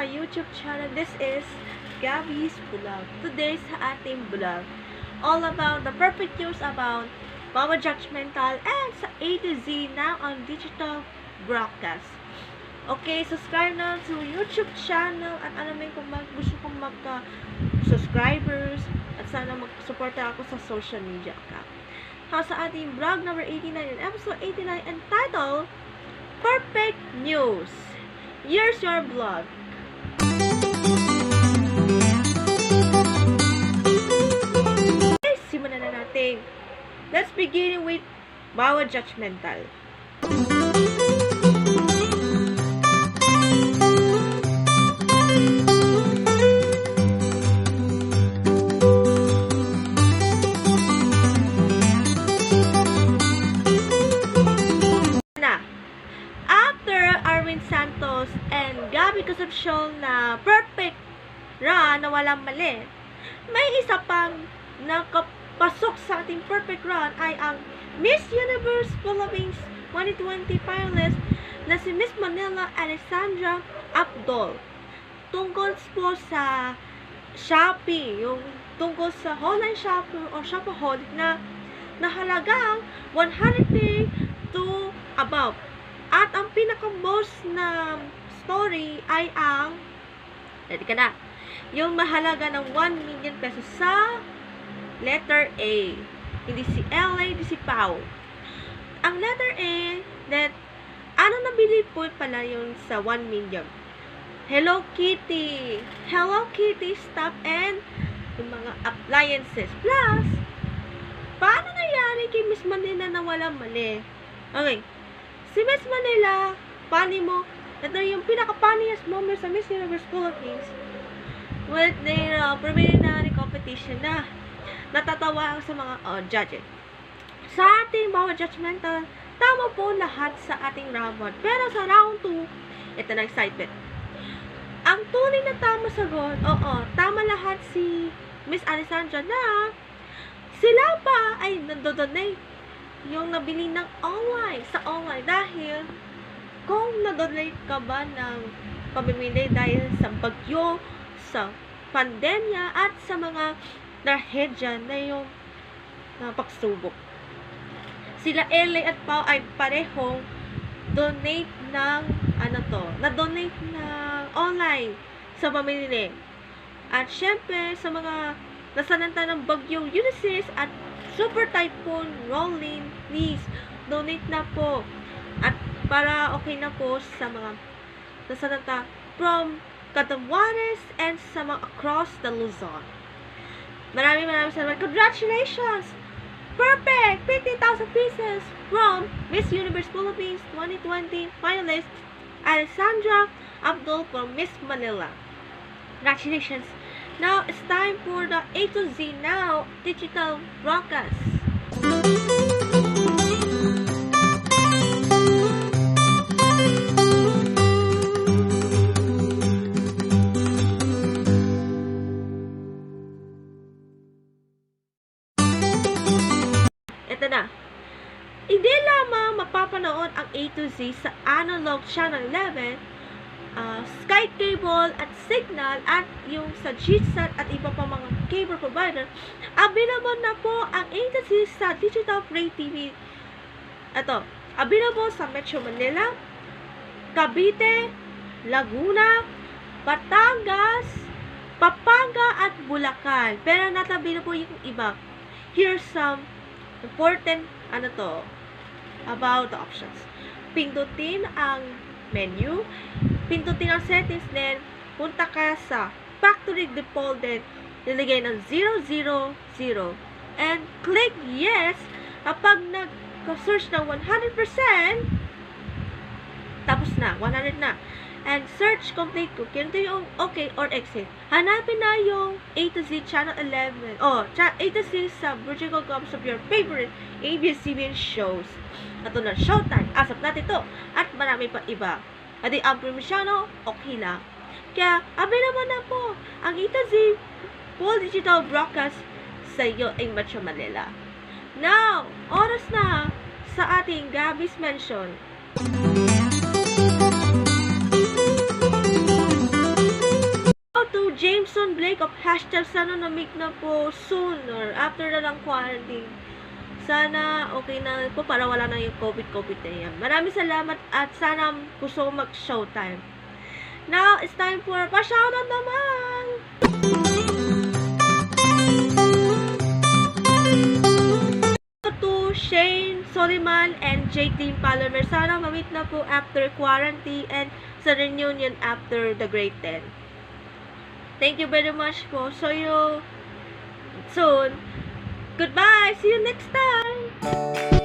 sa YouTube channel. This is Gabby's Vlog. Today sa ating vlog, all about the perfect news about Power Judgmental and sa A to Z now on digital broadcast. Okay, subscribe na sa YouTube channel at alamin kung gusto kong magka-subscribers at sana mag-suporta ako sa social media account. Sa ating vlog number 89 and episode 89 entitled Perfect News. Here's your vlog. Okay, simulan na natin. Let's begin with Power Judgmental. Santos and Gabby Concepcion na perfect run na walang mali. May isa pang nakapasok sa ating perfect run ay ang Miss Universe Philippines 2020 finalist na si Miss Manila Alexandra Abdol. Tungkol po sa Shopee, yung tungkol sa online shopping o shopaholic na halagang 100k to above. At ang pinaka-most na story ay ang, ready ka na, yung mahalaga ng 1 million pesos sa letter A. Hindi si LA, hindi si Pau. Ang letter A, that, ano nabili po pala yung sa 1 million? Hello Kitty. Hello Kitty stuff and yung mga appliances. Plus, paano nangyari kay Miss Manila na walang mali? Okay. Si Miss Manila, pani mo, ito yung pinaka-funniest moment sa Miss Universe Philippines with their preliminary competition na natatawa sa mga judges. Sa ating Power Judgmental, tama po lahat sa ating round 1. Pero sa round 2, ito na excitement. Ang tunay na tama sagot, tama lahat si Miss Alessandra na sila pa ay nandodonate yung nabili ng online, sa online. Dahil, kung nadonate ka ba ng pamimili dahil sa bagyo, sa pandemya, at sa mga trahedya na yung pagsubok. Sila LA at Pau ay parehong donate ng, na-donate ng online sa pamimili. At syempre, sa mga nasananta ng bagyong Ulysses at Super Typhoon Rolling, please, donate na po. At para okay na po sa mga nasananta from Catanduanes and sa mga across the Luzon. Maraming salamat. Congratulations! Perfect! 50,000 pieces from Miss Universe Philippines 2020 finalist Alexandra Abdul from Miss Manila. Congratulations! Now, it's time for the A to Z Now digital broadcast. Ito na. Hindi lamang mapapanood ang A to Z sa analog channel 11, Sky Cable at Signal at yung sa GSAT at iba pa mga cable provider, available na po ang A to Z sa Digital Free TV. Ito, available sa Metro Manila, Cavite, Laguna, Batangas, Pampanga at Bulacan. Pero natabi na po yung iba. Here's some important about the options. Pindutin ang menu, pindutin ang settings, then punta ka sa factory default, then nilagay ng 000 and click yes. Kapag nag-search ng 100%, tapos na, 100 na, and search complete ko, kinito yung okay or exit, hanapin na yung A to Z channel 11 A to Z sa Virgin Comes of your favorite ABS-CBN shows. Ito na, Showtime, asap natin to, at marami pa iba. At ang premisyano, okay lang. Kaya, available na po ang A to Z full digital broadcast sa iyo ay Metro Manila. Now, oras na sa ating Gabby's Mention. Jameson Blake of hashtag sana na-meet na po soon or after na lang quarantine. Sana okay na po para wala na yung COVID na yan. Maraming salamat at sana gusto ko mag-showtime. Now, it's time for pa-shoutout naman! To Shane Soliman and JT Palomer. Sana ma-meet na po after quarantine and sa reunion after the Great 10. Thank you very much po. See you soon. Goodbye. See you next time.